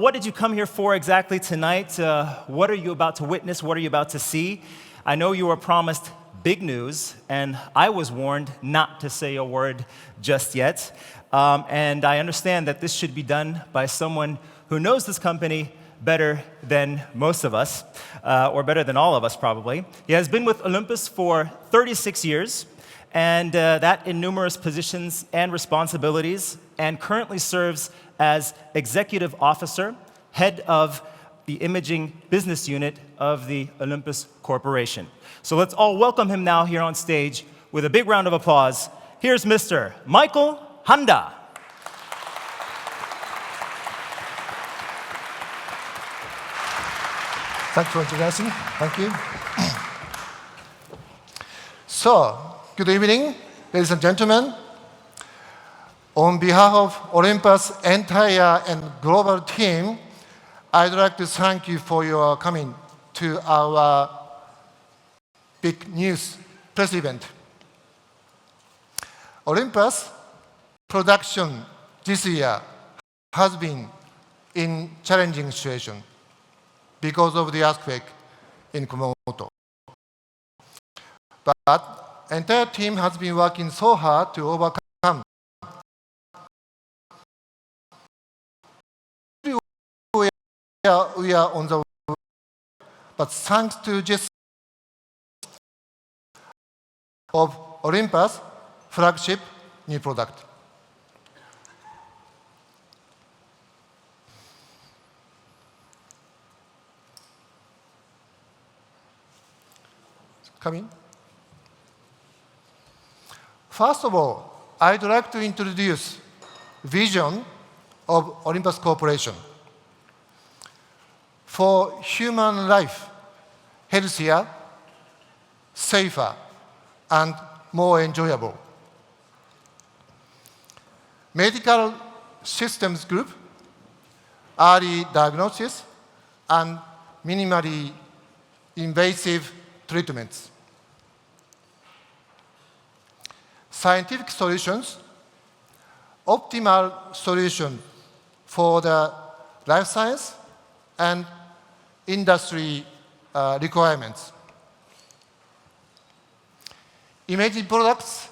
What did you come here for exactly tonight? What are you about to witness? What are you about to see? I know you were promised big news, and I was warned not to say a word just yet. And I understand that this should be done by someone who knows this company better than most of us, or better than all of us probably. He has been with Olympus for 36 years, and that in numerous positions and responsibilities, and currently serves as Executive Officer, Head of the Imaging Business Unit of the Olympus Corporation. So let's all welcome him now here on stage with a big round of applause. Here's Mr. Michael Handa. Thanks for introducing. Thank you. So, good evening, ladies and gentlemen. On behalf of Olympus' entire and global team, I'd like to thank you for your coming to our big news press event. Olympus production this year has been in challenging situation because of the earthquake in Kumamoto. But the entire team has been working so hard to overcome we are on the way. But thanks to just of Olympus flagship new product. Come in. First of all, I'd like to introduce vision of Olympus Corporation. For human life, healthier, safer, and more enjoyable. Medical systems group, early diagnosis, and minimally invasive treatments. Scientific solutions, optimal solution for the life science and industry requirements. Imaging products,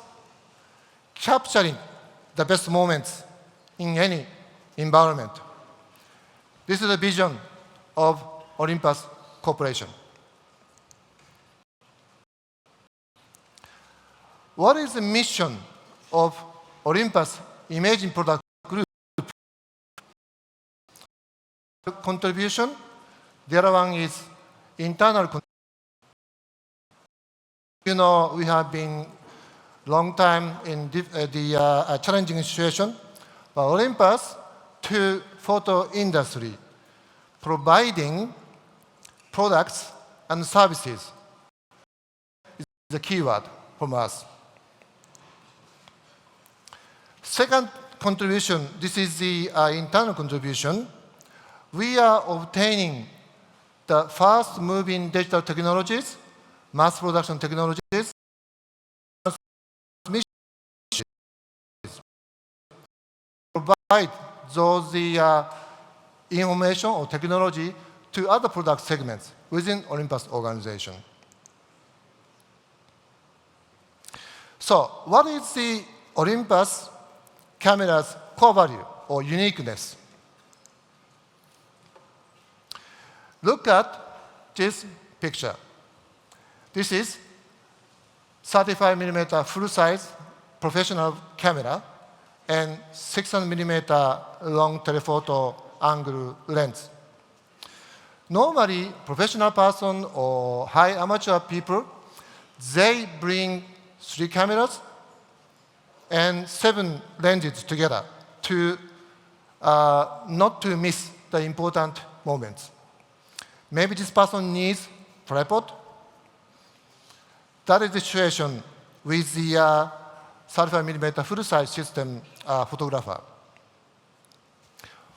capturing the best moments in any environment. This is the vision of Olympus Corporation. What is the mission of Olympus Imaging Product Group? Contribution. The other one is internal contribution. You know, we have been long time in the challenging situation. But Olympus to photo industry, providing products and services is the key word from us. Second contribution, this is the internal contribution. We are obtaining the fast-moving digital technologies, mass production technologies, provide those information or technology to other product segments within Olympus organization. So, what is the Olympus camera's core value or uniqueness? Look at this picture. This is 35mm full-size professional camera and 600mm long telephoto angle lens. Normally, professional person or high amateur people, they bring 3 cameras and 7 lenses together to not to miss the important moments. Maybe this person needs tripod. That is the situation with the 35mm full-size system photographer.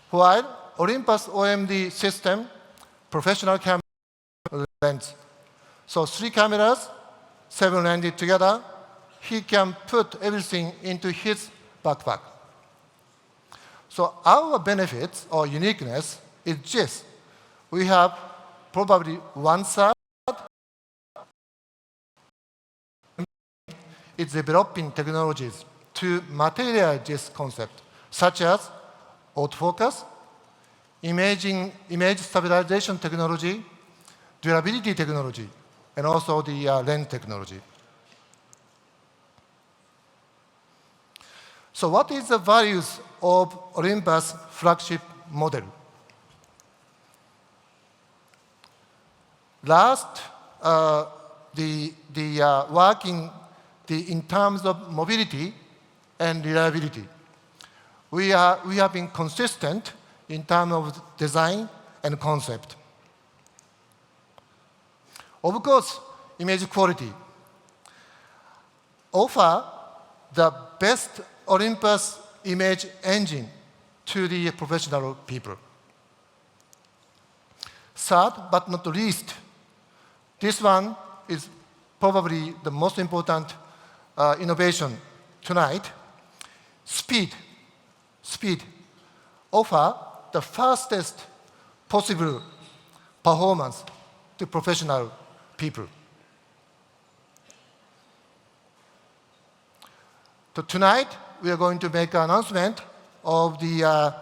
While Olympus OMD system, professional camera lens. So 3 cameras, 7 lenses together, he can put everything into his backpack. So our benefits or uniqueness It's just we have probably one-third is developing technologies to materialize this concept, such as autofocus, image stabilization technology, durability technology, and also the lens technology. So what is the values of Olympus flagship model? Last, working in terms of mobility and reliability. We have been consistent in terms of design and concept. Of course, image quality. Offer the best Olympus image engine to the professional people. Third, but not least, this one is probably the most important innovation tonight. Speed. Offer the fastest possible performance to professional people. So tonight, we are going to make an announcement of the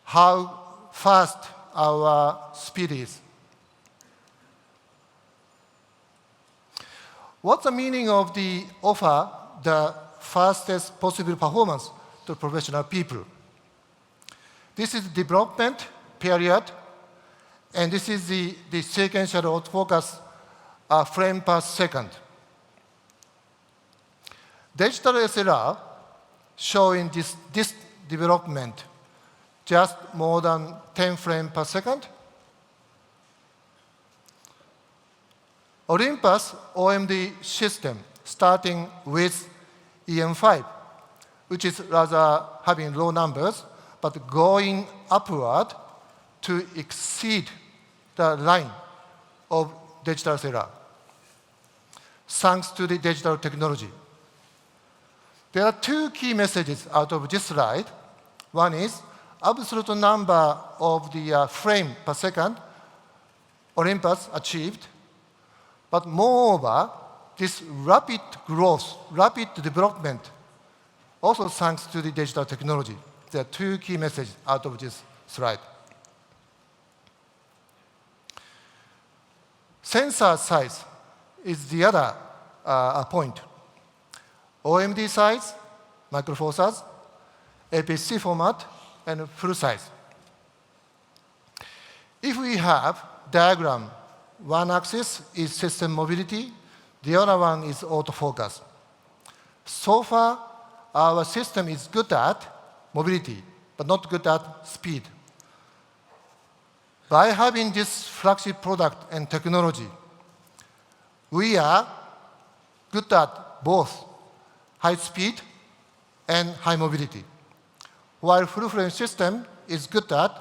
how fast our speed is. What's the meaning of the offer the fastest possible performance to professional people? This is development period, and this is the sequential autofocus frame per second. Digital SLR showing this development just more than 10 frames per second. Olympus OMD system starting with E-M1, which is rather having low numbers, but going upward to exceed the line of digital SLR, thanks to the digital technology. There are two key messages out of this slide. One is absolute number of the frame per second Olympus achieved, but moreover, this rapid growth, rapid development, also thanks to the digital technology. There are two key messages out of this slide. Sensor size is the other point. OMD size, micro four size, APS-C format, and full size. If we have diagram, one axis is system mobility, the other one is autofocus. So far, our system is good at mobility, but not good at speed. By having this flagship product and technology, we are good at both high speed and high mobility, while full frame system is good at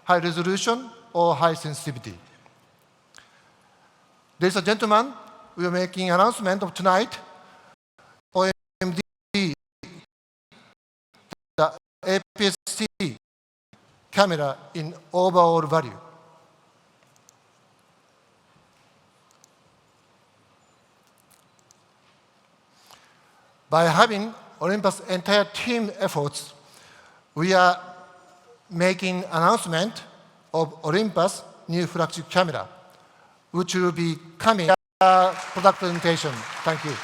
high resolution or high sensitivity. Ladies and gentlemen, we are making an announcement of tonight. OMD, the APS-C camera in overall value. By having Olympus' entire team efforts, we are making announcement of Olympus' new flagship camera, which will be coming product presentation. Thank you.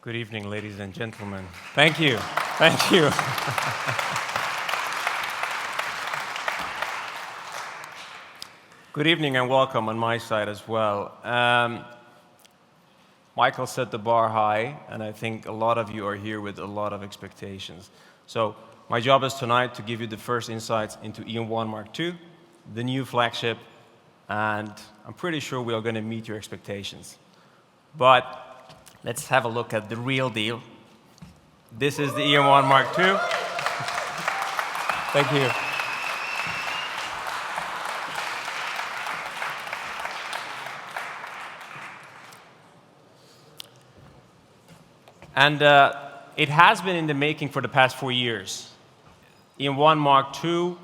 Good evening, ladies and gentlemen. Thank you. Thank you. Good evening and welcome on my side as well. Michael set the bar high, and I think a lot of you are here with a lot of expectations. So my job is tonight to give you the first insights into E-M1 Mark II, the new flagship, and I'm pretty sure we are going to meet your expectations. But let's have a look at the real deal. This is the E-M1 Mark II. Thank you. And it has been in the making for the past 4 years. E-M1 Mark II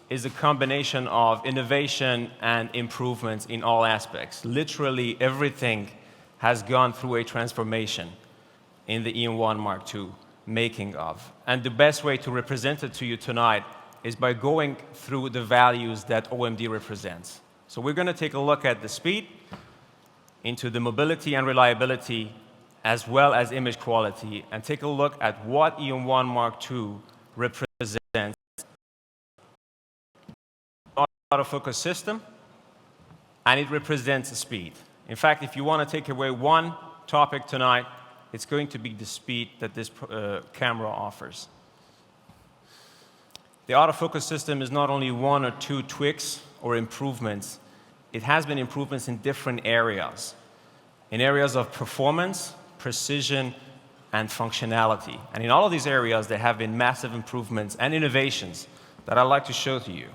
is a combination of innovation and improvements in all aspects. Literally everything has gone through a transformation in the E-M1 Mark II making of. And the best way to represent it to you tonight is by going through the values that OMD represents. So we're going to take a look at the speed, into the mobility and reliability, as well as image quality, and take a look at what E-M1 Mark II represents. Autofocus system, and it represents the speed. In fact, if you want to take away one topic tonight, it's going to be the speed that this camera offers. The autofocus system is not only one or two tweaks or improvements, it has been improvements in different areas. In areas of performance, precision, and functionality. And in all of these areas, there have been massive improvements and innovations that I'd like to show to you.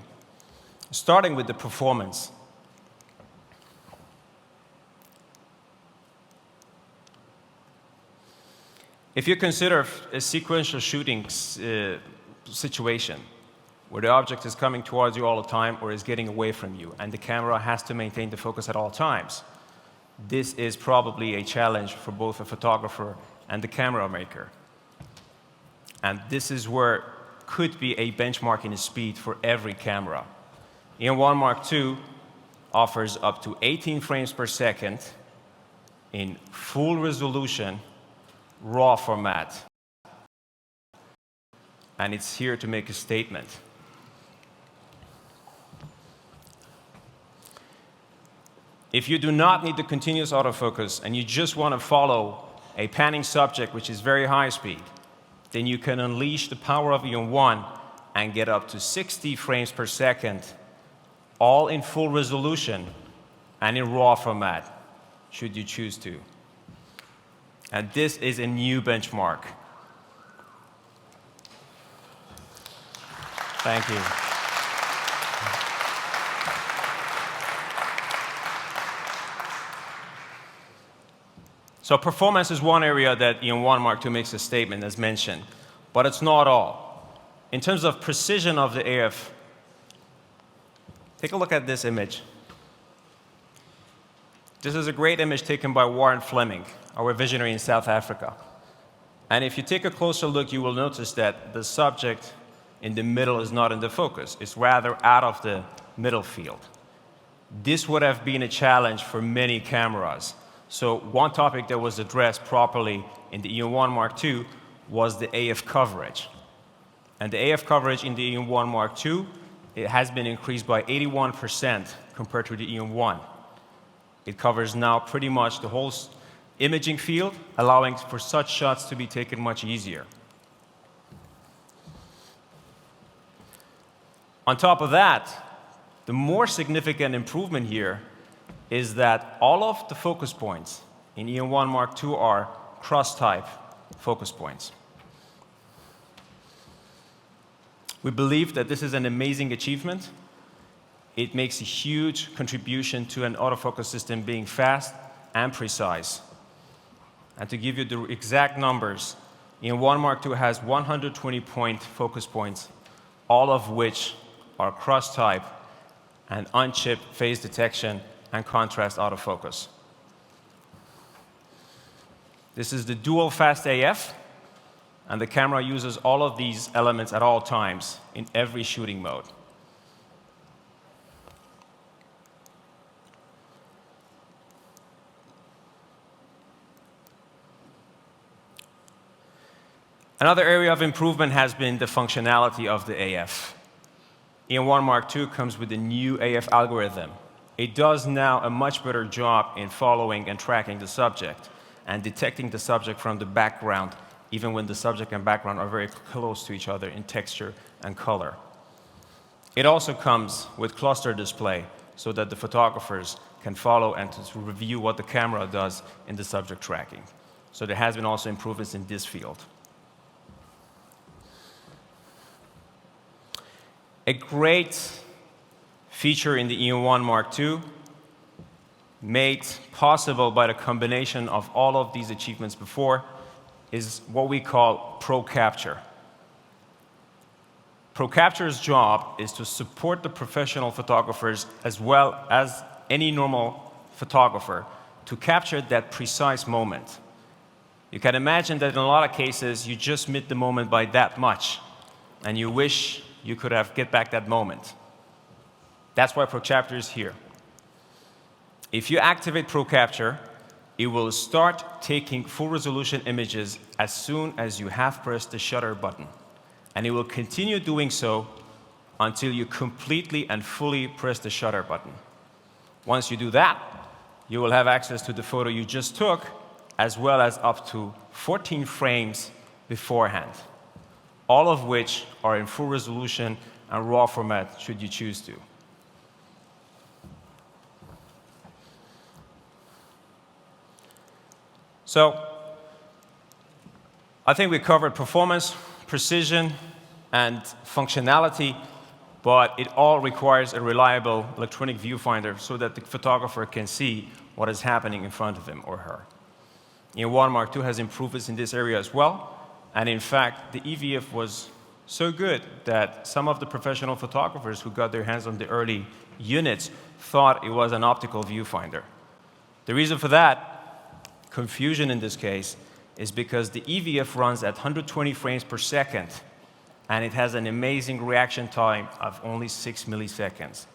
Starting with the performance. If you consider a sequential shooting situation, where the object is coming towards you all the time or is getting away from you, and the camera has to maintain the focus at all times, this is probably a challenge for both a photographer and the camera maker. And this is where could be a benchmark in speed for every camera. E-M1 Mark II offers up to 18 frames per second in full resolution, RAW format. And it's here to make a statement. If you do not need the continuous autofocus and you just want to follow a panning subject which is very high speed, then you can unleash the power of E-M1 and get up to 60 frames per second, all in full resolution and in RAW format, should you choose to. And this is a new benchmark. Thank you. So performance is one area that E-M1 Mark II makes a statement, as mentioned, but it's not all. In terms of precision of the AF, take a look at this image. This is a great image taken by Warren Fleming, our visionary in South Africa. And if you take a closer look, you will notice that the subject in the middle is not in the focus. It's rather out of the middle field. This would have been a challenge for many cameras. So one topic that was addressed properly in the E-M1 Mark II was the AF coverage. And the AF coverage in the E-M1 Mark II, it has been increased by 81% compared to the E-M1. It covers now pretty much the whole imaging field, allowing for such shots to be taken much easier. On top of that, the more significant improvement here is that all of the focus points in E-M1 Mark II are cross-type focus points. We believe that this is an amazing achievement. It makes a huge contribution to an autofocus system being fast and precise. And to give you the exact numbers, E-M1 Mark II has 120-point focus points, all of which are cross-type and on-chip phase detection and contrast autofocus. This is the dual fast AF, and the camera uses all of these elements at all times in every shooting mode. Another area of improvement has been the functionality of the AF. E-M1 Mark II comes with a new AF algorithm, it does now a much better job in following and tracking the subject and detecting the subject from the background, even when the subject and background are very close to each other in texture and color. It also comes with cluster display so that the photographers can follow and to review what the camera does in the subject tracking. So there has been also improvements in this field. A great feature in the E-M1 Mark II, made possible by the combination of all of these achievements before, is what we call Pro Capture. Pro Capture's job is to support the professional photographers as well as any normal photographer to capture that precise moment. You can imagine that in a lot of cases, you just missed the moment by that much, and you wish you could have get back that moment. That's why Pro Capture is here. If you activate Pro Capture, it will start taking full resolution images as soon as you have pressed the shutter button. And it will continue doing so until you completely and fully press the shutter button. Once you do that, you will have access to the photo you just took, as well as up to 14 frames beforehand, all of which are in full resolution and RAW format, should you choose to. So, I think we covered performance, precision, and functionality, but it all requires a reliable electronic viewfinder so that the photographer can see what is happening in front of him or her. E-M1 Mark II has improvements in this area as well, and in fact, the EVF was so good that some of the professional photographers who got their hands on the early units thought it was an optical viewfinder. The reason for that, confusion in this case, is because the EVF runs at 120 frames per second, and it has an amazing reaction time of only 6 milliseconds.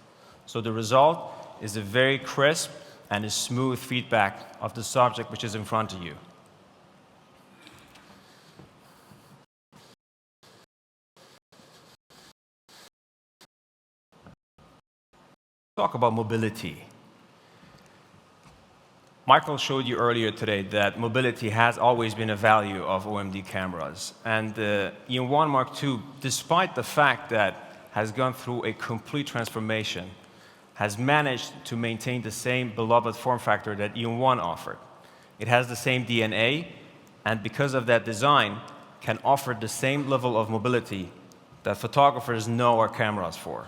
So the result is a very crisp and a smooth feedback of the subject which is in front of you. Talk about mobility. Michael showed you earlier today that mobility has always been a value of OMD cameras. And the E-M1 Mark II, despite the fact that has gone through a complete transformation, has managed to maintain the same beloved form factor that E-M1 offered. It has the same DNA, and because of that design, can offer the same level of mobility that photographers know our cameras for.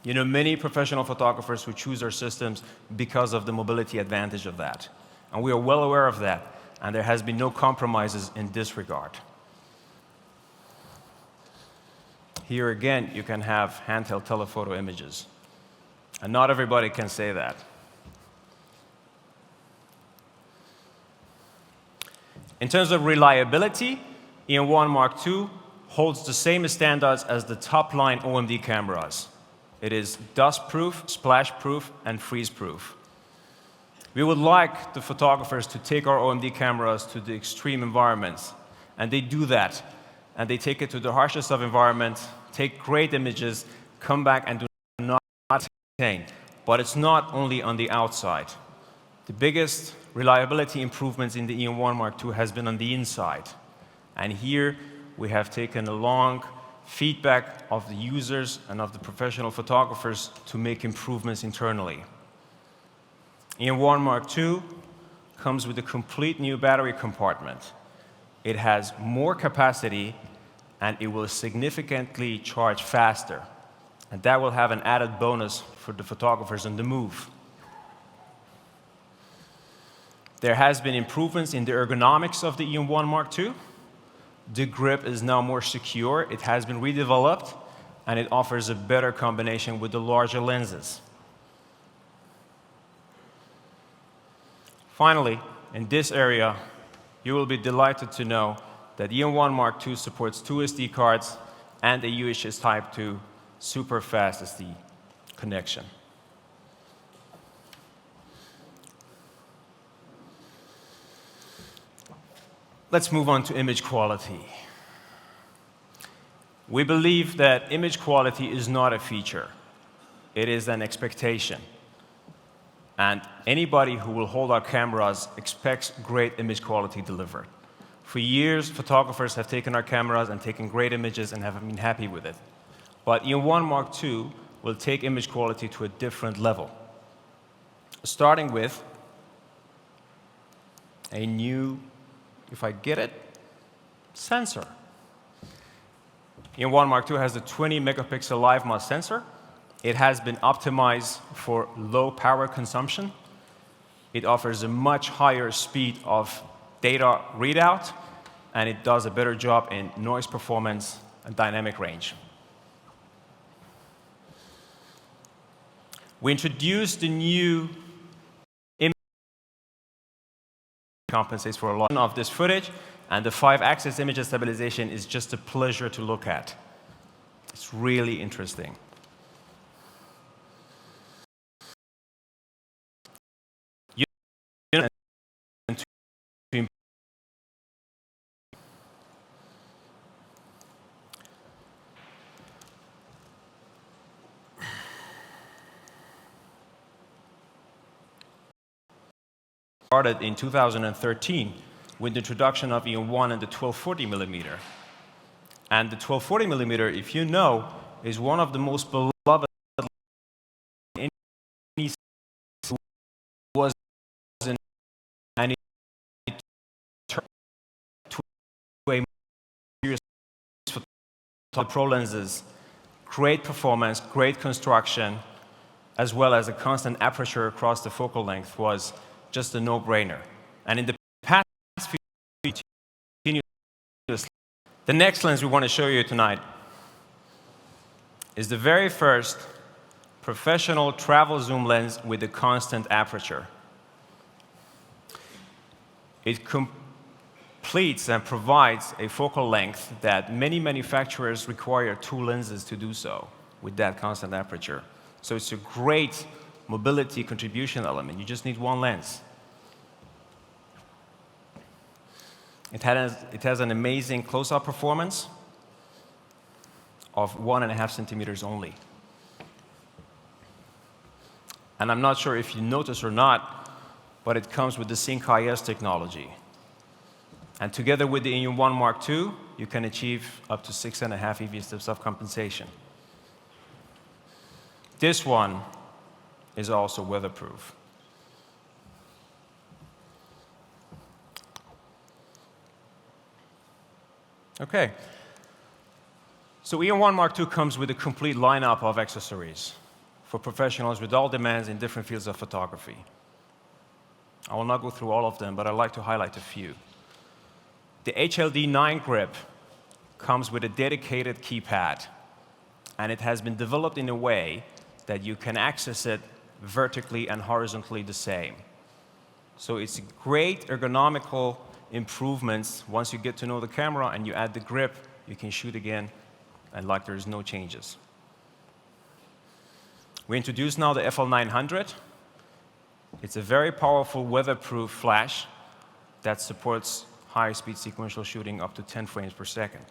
You know, many professional photographers who choose our systems because of the mobility advantage of that. And we are well aware of that, and there has been no compromises in this regard. Here again, you can have handheld telephoto images. And not everybody can say that. In terms of reliability, E-M1 Mark II holds the same standards as the top-line OMD cameras. It is dust-proof, splash-proof, and freeze-proof. We would like the photographers to take our OMD cameras to the extreme environments, and they do that. And they take it to the harshest of environments, take great images, come back and do not maintain. But it's not only on the outside. The biggest reliability improvements in the E-M1 Mark II has been on the inside. And here we have taken a long feedback of the users and of the professional photographers to make improvements internally. E-M1 Mark II comes with a complete new battery compartment. It has more capacity, and it will significantly charge faster. And that will have an added bonus for the photographers on the move. There has been improvements in the ergonomics of the E-M1 Mark II. The grip is now more secure. It has been redeveloped, and it offers a better combination with the larger lenses. Finally, in this area, you will be delighted to know that E-M1 Mark II supports 2 SD cards and a UHS Type 2 super fast SD connection. Let's move on to image quality. We believe that image quality is not a feature. It is an expectation. And anybody who will hold our cameras expects great image quality delivered. For years, photographers have taken our cameras and taken great images and have been happy with it. But E-M1 Mark II will take image quality to a different level, starting with a new, if I get it, sensor. E-M1 Mark II has a 20 megapixel live mass sensor. It has been optimized for low power consumption. It offers a much higher speed of data readout, and it does a better job in noise performance and dynamic range. We introduced the new image compensates for a lot of this footage, and the 5-axis image stabilization is just a pleasure to look at. It's really interesting. Started in 2013 with the introduction of E-M1 and the 1240 millimeter. And the 1240 millimeter, if you know, is one of the most beloved in any was in any to a serious pro lenses, great performance, great construction, as well as a constant aperture across the focal length was just a no-brainer. And in the past few years, the next lens we want to show you tonight is the very first professional travel zoom lens with a constant aperture. It completes and provides a focal length that many manufacturers require 2 lenses to do so with that constant aperture. So it's a great mobility contribution element. You just need 1 lens. It has an amazing close-up performance of 1.5 centimeters only. And I'm not sure if you notice or not, but it comes with the Sync IS technology. And together with the E-M1 Mark II, you can achieve up to 6.5 EV steps of compensation. This one is also weatherproof. Okay. So E-M1 Mark II comes with a complete lineup of accessories for professionals with all demands in different fields of photography. I will not go through all of them, but I'd like to highlight a few. The HLD 9 grip comes with a dedicated keypad, and it has been developed in a way that you can access it vertically and horizontally the same. So it's great ergonomical improvements. Once you get to know the camera and you add the grip, you can shoot again, and like there's no changes. We introduced now the FL900. It's a very powerful weatherproof flash that supports high-speed sequential shooting up to 10 frames per second.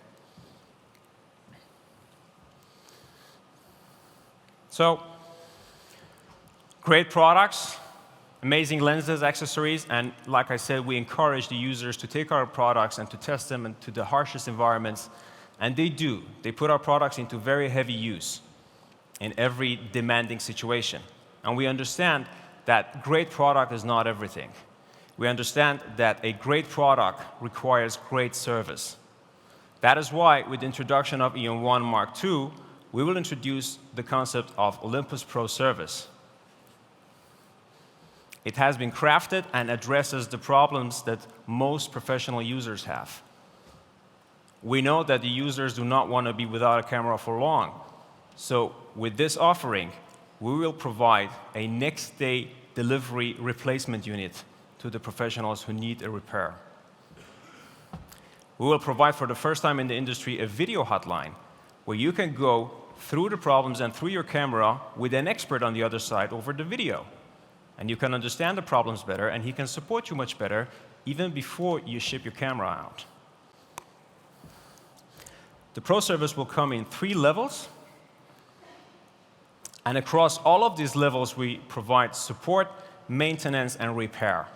So, great products, amazing lenses, accessories, and like I said, we encourage the users to take our products and to test them into the harshest environments, and they do. They put our products into very heavy use in every demanding situation. And we understand that great product is not everything. We understand that a great product requires great service. That is why, with the introduction of E-M1 Mark II, we will introduce the concept of Olympus Pro Service. It has been crafted and addresses the problems that most professional users have. We know that the users do not want to be without a camera for long. So with this offering, we will provide a next-day delivery replacement unit to the professionals who need a repair. We will provide, for the first time in the industry, a video hotline where you can go through the problems and through your camera with an expert on the other side over the video. And you can understand the problems better, and he can support you much better even before you ship your camera out. The Pro Service will come in 3 levels. And across all of these levels, we provide support maintenance, and repair.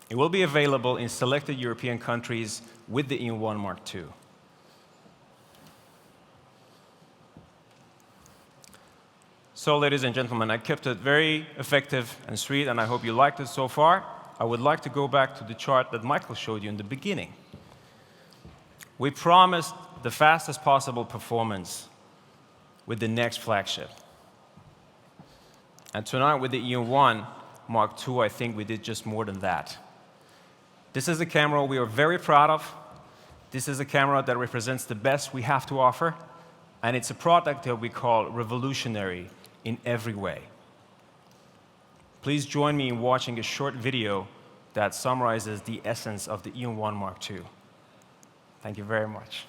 It will be available in selected European countries with the E-M1 Mark II. So, ladies and gentlemen, I kept it very effective and sweet, and I hope you liked it so far. I would like to go back to the chart that Michael showed you in the beginning. We promised the fastest possible performance with the next flagship. And tonight, with the E-M1 Mark II, I think we did just more than that. This is a camera we are very proud of. This is a camera that represents the best we have to offer, and it's a product that we call revolutionary in every way. Please join me in watching a short video that summarizes the essence of the E-M1 Mark II. Thank you very much.